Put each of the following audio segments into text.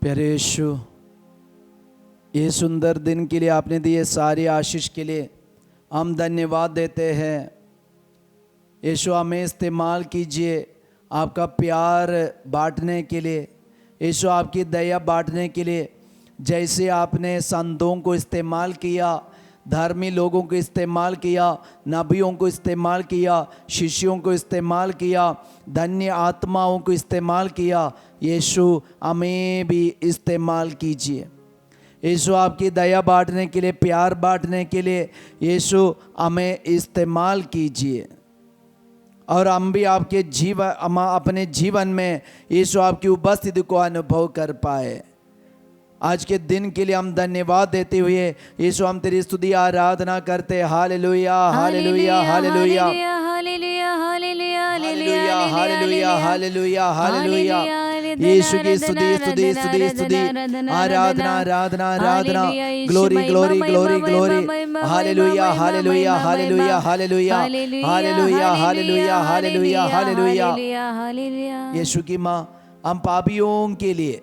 प्यारे यीशु, ये सुंदर दिन के लिए आपने दिए सारी आशीष के लिए हम धन्यवाद देते हैं। यीशु, हमें इस्तेमाल कीजिए आपका प्यार बांटने के लिए, यीशु आपकी दया बांटने के लिए। जैसे आपने संतों को इस्तेमाल किया, धर्मी लोगों को इस्तेमाल किया, नबियों को इस्तेमाल किया, शिष्यों को इस्तेमाल किया, धन्य आत्माओं को इस्तेमाल किया, यीशु हमें भी इस्तेमाल कीजिए। यीशु आपकी दया बांटने के लिए, प्यार बांटने के लिए यीशु हमें इस्तेमाल कीजिए। और हम भी आपके अपने जीवन में यीशु आपकी उपस्थिति को अनुभव कर पाए। आज के दिन के लिए हम धन्यवाद देते हुए यीशु हम तेरी स्तुति आराधना करते। Hallelujah hallelujah hallelujah hallelujah hallelujah hallelujah hallelujah hallelujah hallelujah. यीशु की स्तुति स्तुति स्तुति स्तुति आराधना आराधना आराधना, glory glory glory glory. Hallelujah hallelujah hallelujah hallelujah hallelujah hallelujah hallelujah hallelujah. यीशु की माँ, हम पापियों के लिए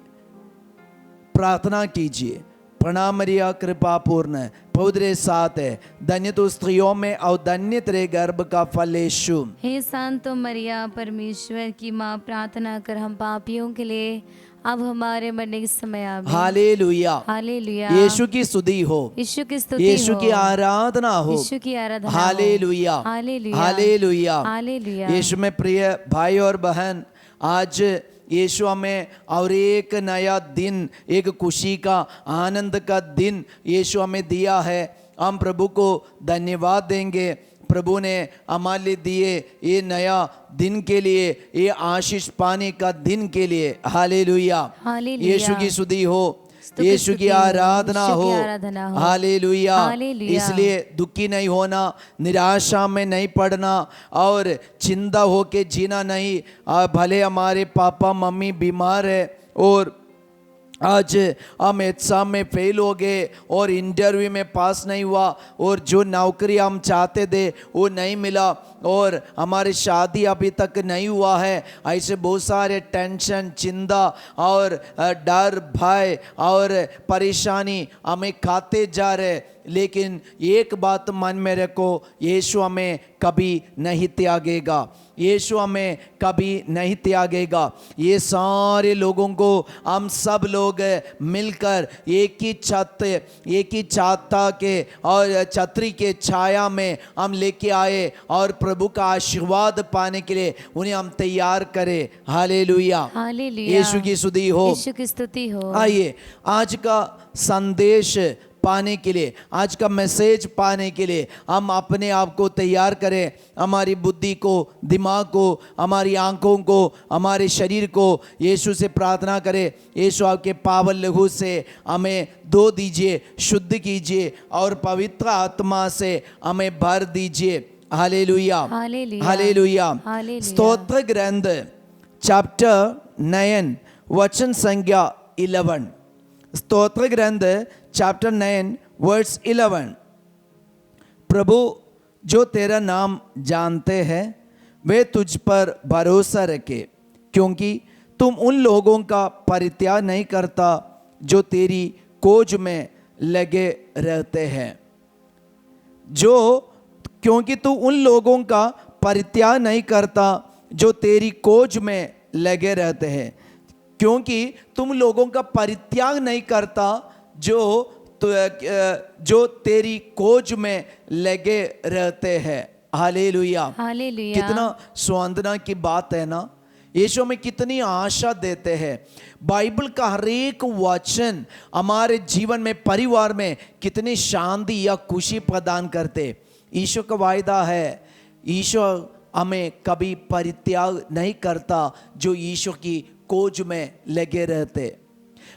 प्रार्थना कीजिए। प्रणाम मरिया, कृपा पूर्ण, पवित्र साथ है, धन्य तो स्त्रियों में और धन्य तेरे गर्भ का फल यीशु। हे शांतो मरिया, परमेश्वर की माँ, प्रार्थना कर हम पापियों के लिए अब हमारे मरने के समय आमीन। Hallelujah hallelujah. यीशु की स्तुति हो, यीशु की स्तुति यीशु हो, की आराधना हो, यीशु की आराधना हो। Hallelujah hallelujah hallelujah hallelujah. यीशु में प्रिय भाई और बहन, आज यीशु हमें और एक नया दिन, एक खुशी का, आनंद का दिन यीशु हमें दिया है। हम प्रभु को धन्यवाद देंगे। प्रभु ने हमारे लिए दिए ये नया दिन के लिए, ये आशीष पाने का दिन के लिए। Hallelujah hallelujah. यीशु की स्तुति हो, यीशु की आराधना हो। हालेलुया। इसलिए दुखी नहीं होना, निराशा में नहीं पड़ना और चिंता होके जीना नहीं। भले हमारे पापा मम्मी बीमार है और आज हम एग्जाम में फेल हो गए और इंटरव्यू में पास नहीं हुआ और जो नौकरी हम चाहते थे वो नहीं मिला और हमारी शादी अभी तक नहीं हुआ है, ऐसे बहुत सारे टेंशन, चिंता और डर, भय और परेशानी हमें खाते जा रहे। लेकिन एक बात मन में रखो, यीशु हमें कभी नहीं त्यागेगा, यीशु हमें कभी नहीं त्यागेगा। ये सारे लोगों को हम सब लोग मिलकर एक ही छत, एक ही छाता के और छतरी के छाया में हम लेके आए और प्रभु का आशीर्वाद पाने के लिए उन्हें हम तैयार करें। Hallelujah hallelujah. यीशु की स्तुति हो, यीशु की स्तुति हो। आइए आज का संदेश पाने के लिए, आज का मैसेज पाने के लिए हम अपने आप को तैयार करें। हमारी बुद्धि को, दिमाग को, हमारी आंखों को, हमारे शरीर को यीशु से प्रार्थना करें। यीशु आपके पावन लहू से हमें धो दीजिए, शुद्ध कीजिए और पवित्र आत्मा से हमें भर दीजिए। Hallelujah hallelujah. स्तोत्र ग्रंथ चैप्टर 9 वचन संख्या 11। स्तोत्र ग्रंथ चैप्टर 9 वर्स 11। प्रभु, जो तेरा नाम जानते हैं वे तुझ पर भरोसा रखे, क्योंकि तुम उन लोगों का परित्याग नहीं करता जो तेरी खोज में लगे रहते हैं। क्योंकि तू उन लोगों का परित्याग नहीं करता जो तेरी खोज में लगे रहते हैं। क्योंकि तुम लोगों का परित्याग नहीं करता जो तेरी खोज में लगे रहते हैं। Hallelujah hallelujah. कितना सांत्वना की बात है ना। यीशु में कितनी आशा देते हैं। बाइबल का हर एक वचन हमारे जीवन में, परिवार में कितनी शांति या खुशी प्रदान करते। यीशु का वायदा है, यीशु हमें कभी परित्याग नहीं करता जो यीशु की खोज में लगे रहते।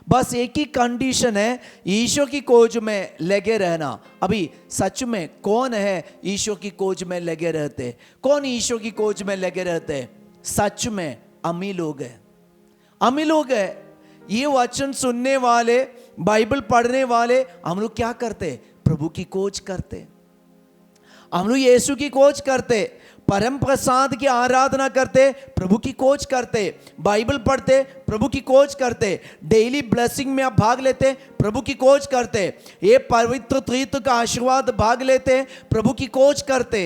बस एक ही कंडीशन है, ईशो की खोज में लगे रहना। अभी सच में कौन है ईशो की खोज में लगे रहते? कौन ईशो की खोज में लगे रहते? सच में अमी लोग हैं, अमी लोग हैं। ये वचन सुनने वाले, बाइबल पढ़ने वाले, हम लोग क्या करते? प्रभु की खोज करते, हम लोग यीशु की खोज करते। परम प्रसाद की आराधना करते, प्रभु की खोज करते, बाइबल पढ़ते, प्रभु की खोज करते, डेली ब्लेसिंग में आप भाग लेते, प्रभु की खोज करते, ये पवित्र तीर्थ का आशीर्वाद भाग लेते, प्रभु की खोज करते।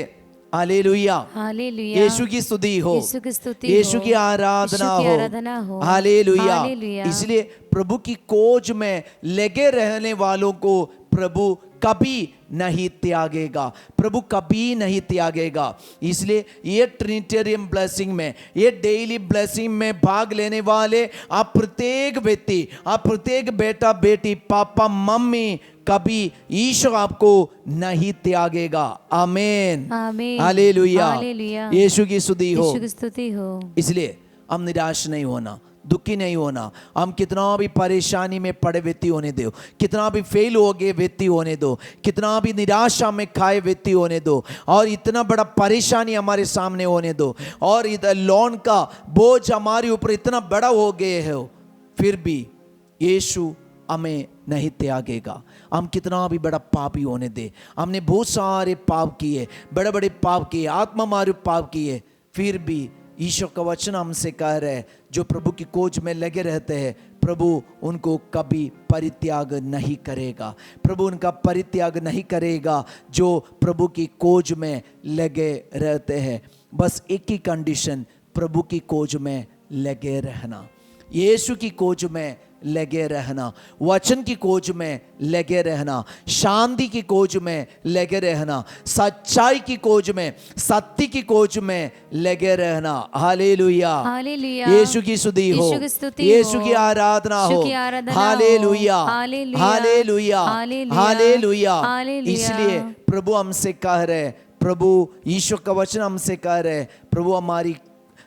हालेलुया, हालेलुया, यीशु की स्तुति हो, यीशु की स्तुति हो, यीशु की आराधना यीशु की हो, आराधना हो। हालेलुया। हालेलुया। इसलिए प्रभु की खोज में लगे रहने वालों को प्रभु कभी नहीं त्यागेगा, प्रभु कभी नहीं त्यागेगा। इसलिए ये ट्रिनिटेरियन ब्लेसिंग में, ये डेली ब्लेसिंग में भाग लेने वाले आप प्रत्येक व्यक्ति, आप प्रत्येक बेटा बेटी, पापा मम्मी, कभी ईश्वर आपको नहीं त्यागेगा। आमीन, आमीन, हालेलुया, हालेलुया। यीशु की स्तुति हो, यीशु की स्तुति हो। इसलिए हम निराश नहीं होना, दुखी नहीं होना। हम कितना भी परेशानी में पड़े व्यक्ति होने दो, कितना भी फेल हो गए व्यक्ति होने दो, कितना भी निराशा में खाए व्यक्ति होने दो, और इतना बड़ा परेशानी हमारे सामने होने दो, और इधर लोन का बोझ हमारे ऊपर इतना बड़ा हो गए है, फिर भी यीशु हमें नहीं त्यागेगा। हम कितना भी बड़ा पापी होने दे, हमने बहुत सारे पाप किए, बड़े बड़े पाप किए, आत्मा मारू पाप किए, फिर भी ईश्वर का वचन हमसे कह रहे हैं, जो प्रभु की खोज में लगे रहते हैं, प्रभु उनको कभी परित्याग नहीं करेगा, प्रभु उनका परित्याग नहीं करेगा जो प्रभु की खोज में लगे रहते हैं। बस एक ही कंडीशन, प्रभु की खोज में लगे रहना, यीशु की खोज में लगे रहना, वचन की खोज में लगे रहना, शांति की खोज में लगे रहना, सच्चाई की खोज में, सत्य की खोज में लगे रहना। हालेलुया, हालेलुया, यीशु की स्तुति हो, यीशु की स्तुति यीशु हो, की आराधना हो। यीशु की आराधना हो। Hallelujah, hallelujah, hallelujah, hallelujah, hallelujah. Hallelujah. इसलिए प्रभु हमसे कह रहे, प्रभु ईश्वर का वचन हमसे कह रहे, प्रभु हमारी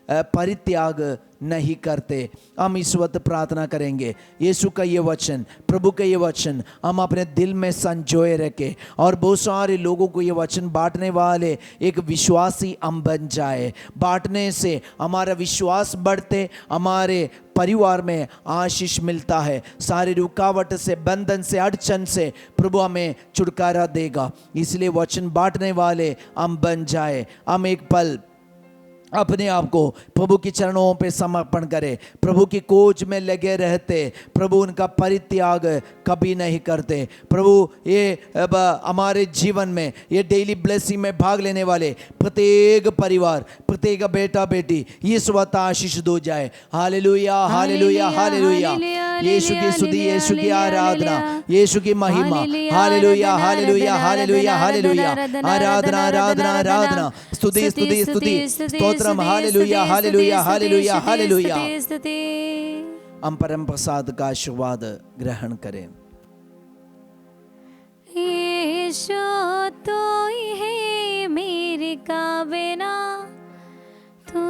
परित्याग नहीं करते। हम इस वक्त प्रार्थना करेंगे, यीशु का ये वचन, प्रभु का ये वचन हम अपने दिल में संजोए रखे, और बहुत सारे लोगों को ये वचन बांटने वाले एक विश्वासी हम बन जाए। बांटने से हमारा विश्वास बढ़ते, हमारे परिवार में आशीष मिलता है, सारी रुकावट से, बंधन से, अड़चन से प्रभु हमें छुटकारा देगा। इसलिए वचन बांटने वाले हम बन जाए। हम एक पल अपने आप को प्रभु के चरणों पे समर्पण करें, प्रभु की खोज में लगे रहते, प्रभु उनका परित्याग कभी नहीं करते। प्रभु ये हमारे जीवन में, ये डेली ब्लेसिंग में भाग लेने वाले प्रत्येक परिवार, प्रत्येक बेटा बेटी इस वक्त आशीष दो जाए। हालेलुया, हालेलुया, हालेलुया, यीशु की स्तुति, यीशु की आराधना, यीशु की महिमा। हालेलुया, हालेलुया, हालेलुया, हालेलुया, आराधना, आराधना, आराधना, स्तुति, स्तुति, स्तुति, stotram. Hallelujah, hallelujah, hallelujah, hallelujah. हम परम प्रसाद का आशीर्वाद ग्रहण करें। यीशु तो ही है मेरे काबिना, तू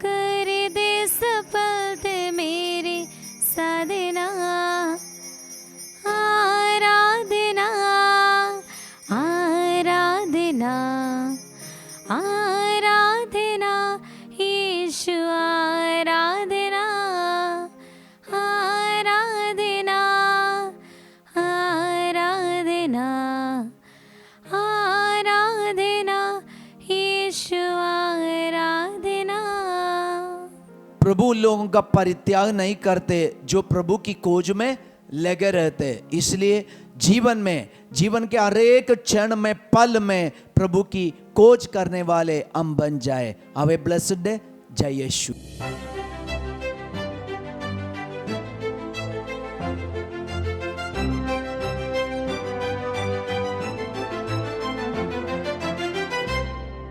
कर दे सफल मेरी साधना। आराधना, आराधना, आराधना, यीशु आराधना, आराधना, आराधना, आराधना, यीशु आराधना। प्रभु लोगों का परित्याग नहीं करते जो प्रभु की खोज में लगे रहते। इसलिए जीवन में, जीवन के हर एक क्षण में, पल में प्रभु की खोज करने वाले हम बन जाए। Have a blessed day. जय यीशु।